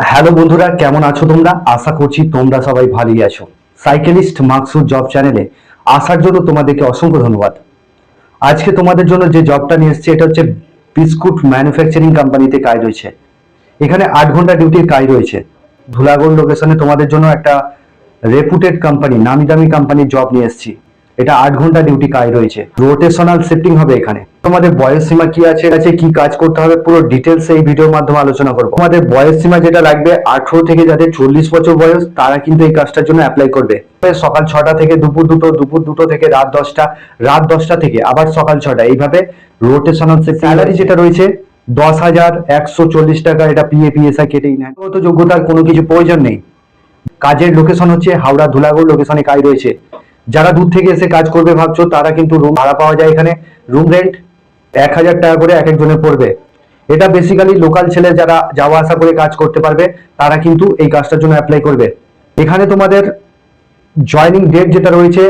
Hello বন্ধুরা, কেমন আছো তোমরা? আশা করছি তোমরা সবাই ভালোই আছো। সাইকেলিস্ট মাকসুদ জব চ্যানেলে আসার জন্য তোমাদেরকে অসংখ্য ধন্যবাদ। আজকে তোমাদের জন্য যে জবটা নিয়ে এসেছি এটা হচ্ছে বিস্কুট ম্যানুফ্যাকচারিং কোম্পানিতে কাজ রয়েছে। এখানে 8 ঘন্টা ডিউটির কাজ রয়েছে। ধুলাগড় লোকেশনে তোমাদের জন্য একটা রেপুটেড কোম্পানি, নামি দামি কোম্পানির জব নিয়ে এসেছি। এটা 8 ঘন্টা ডিউটি কাজ রয়েছে, রোটেশনাল শিফটিং হবে। এখানে তোমাদের বয়স সীমা কি আছে, কি কাজ করতে হবে, পুরো ডিটেলস এই ভিডিওর মাধ্যমে আলোচনা করবো। তোমাদের বয়স সীমা যেটা লাগবে, 18 থেকে যাদের 40 বছর বয়স তারা কিন্তু এই কাজটার জন্য অ্যাপ্লাই করবে। সকাল 6টা থেকে দুপুর 2টো, দুপুর 2টো থেকে রাত 10টা, রাত 10টা থেকে আবার সকাল 6টা, এইভাবে রোটেশনাল শিফটিং। স্যালারি যেটা রয়েছে 10,140 টাকা, এটা পিএফ কেটেই নেয়। তো যোগ্যতার কোনো কিছু প্রয়োজন নেই। কাজের লোকেশন হচ্ছে হাওড়া ধুলাগড় লোকেশনে কাজ রয়েছে। যারা দূর থেকে এসে কাজ করবে ভাবছো তারা কিন্তু রুম ভাড়া পাওয়া যায়। এখানে রুম রেন্ট 1,000 টাকা করে এক একজনের পড়বে। এটা বেসিক্যালি লোকাল ছেলে যারা যাওয়া আসা করে কাজ করতে পারবে তারা কিন্তু এই কাজটার জন্য অ্যাপ্লাই করবে। এখানে তোমাদের জয়নিং ডেট যেটা রয়েছে,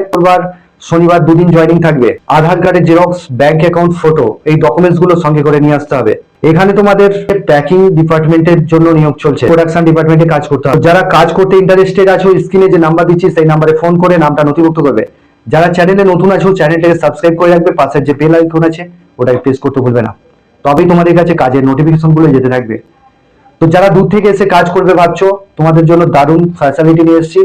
শনিবার 2 দিন জয়নিং থাকবে। আধার কার্ডের জেরক্স, ব্যাংক অ্যাকাউন্ট, ফটো, এই ডকুমেন্টস গুলো সঙ্গে করে নিয়ে আসতে হবে। এখানে তোমাদের প্যাকিং ডিপার্টমেন্টের জন্য নিয়োগ চলছে, প্রোডাকশন ডিপার্টমেন্টে কাজ করতে হবে। যারা কাজ করতে ইন্টারেস্টেড আছো, স্ক্রিনে যে নাম্বার দিচ্ছি সেই নাম্বারে ফোন করে নামটা নথিভুক্ত করবে। যারা চ্যানেলে নতুন আছো চ্যানেলটাকে সাবস্ক্রাইব করে রাখবে, পাশের যে বেল আইকন আছে ওটাকে প্রেস করতে ভুলবে না, তবেই তোমাদের কাছে কাজের নোটিফিকেশন গুলো যেতে থাকবে। তো যারা দূর থেকে এসে কাজ করবে ভাবছো, তোমাদের জন্য দারুণ ফ্যাসিলিটি নিয়ে এসেছি।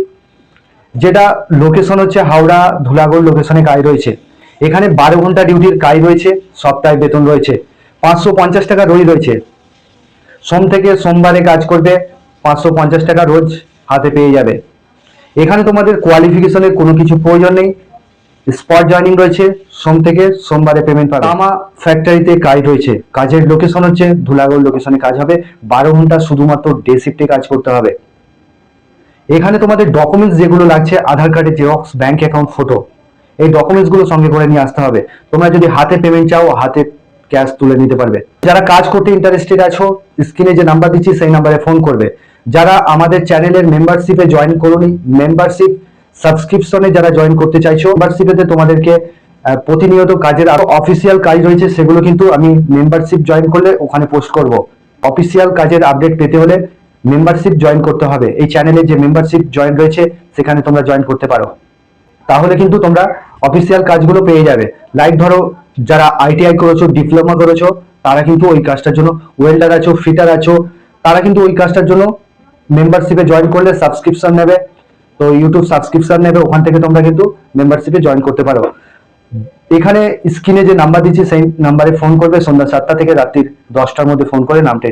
যেটা লোকেশন হচ্ছে হাওড়া ধুলাগড় লোকেশনে কাজ রয়েছে। এখানে 12 ঘন্টা ডিউটির কাজ রয়েছে, সপ্তাহে বেতন রয়েছে 550 টাকা রোজ রয়েছে। সোম থেকে সোমবারে কাজ করবে, 550 টাকা রোজ হাতে পেয়ে যাবে। এখানে তোমাদের কোয়ালিফিকেশনের কোনো কিছু প্রয়োজন নেই, স্পট জয়নিং রয়েছে, সোম থেকে সোমবারে পেমেন্ট পাবে। তামা ফ্যাক্টরিতে কাজ রয়েছে, কাজের লোকেশন হচ্ছে ধুলাগড় লোকেশনে কাজ হবে। 12 ঘন্টা শুধুমাত্র ডে শিফটে কাজ করতে হবে। এখানে তোমাদের ডকুমেন্টস যেগুলো লাগছে, আধার কার্ডের জেরক্স, ব্যাংক অ্যাকাউন্ট, ফটো, এই ডকুমেন্টস গুলো সঙ্গে করে নিয়ে আসতে হবে। তোমরা যদি হাতে পেমেন্ট চাও, হাতে ক্যাশ তুলে নিতে পারবে। যারা কাজ করতে ইন্টারেস্টেড আছো, স্ক্রিনে যে নাম্বার দিচ্ছি সেই নাম্বারে ফোন করবে। যারা আমাদের চ্যানেলের মেম্বারশিপে জয়েন করোনি, মেম্বারশিপ সাবস্ক্রিপশনে যারা জয়েন করতে চাইছো, মেম্বারশিপেতে তোমাদেরকে প্রতিনিয়ত কাজের আরো অফিসিয়াল কাজ রয়েছে, সেগুলো কিন্তু আমি মেম্বারশিপ জয়েন করলে ওখানে পোস্ট করব। অফিসিয়াল কাজের আপডেট পেতে হলে মেম্বারশিপ জয়েন করতে হবে। এই চ্যানেলে যে মেম্বারশিপ জয়েন রয়েছে সেখানে তোমরা জয়েন করতে পারো, তাহলে কিন্তু তোমরা অফিসিয়াল কাজগুলো পেয়ে যাবে। লাইক ধরো, যারা আইটিআই করেছো, ডিপ্লোমা করেছো, তারা কিন্তু ওই কাজটার জন্য, ওয়েল্ডার আছো, ফিটার আছো, তারা কিন্তু ওই কাজটার জন্য মেম্বারশিপে জয়েন করলে সাবস্ক্রিপশন নেবে। তো ইউটিউব সাবস্ক্রিপশন নেবে, ওখান থেকে তোমরা কিন্তু মেম্বারশিপে জয়েন করতে পারো। এখানে স্ক্রিনে যে নাম্বার দিচ্ছি সেই নাম্বারে ফোন করবে, সন্ধ্যা 7টা থেকে রাত্রির 10টার মধ্যে ফোন করে নামটা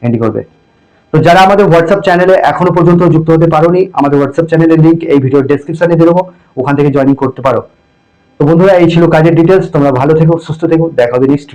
এন্ট্রি করবে। তো যারা আমাদের হোয়াটসঅ্যাপ চ্যানেলে এখনো পর্যন্ত যুক্ত হতে পারোনি, আমাদের হোয়াটসঅ্যাপ চ্যানেলের লিংক এই ভিডিওর ডেসক্রিপশনে দিয়ে দেবো, ওখান থেকে জয়েনিং করতে পারো। তো বন্ধুরা, এই ছিল কাজের ডিটেলস। তোমরা ভালো থেকো, সুস্থ থেকো, দেখা হবে নেক্সট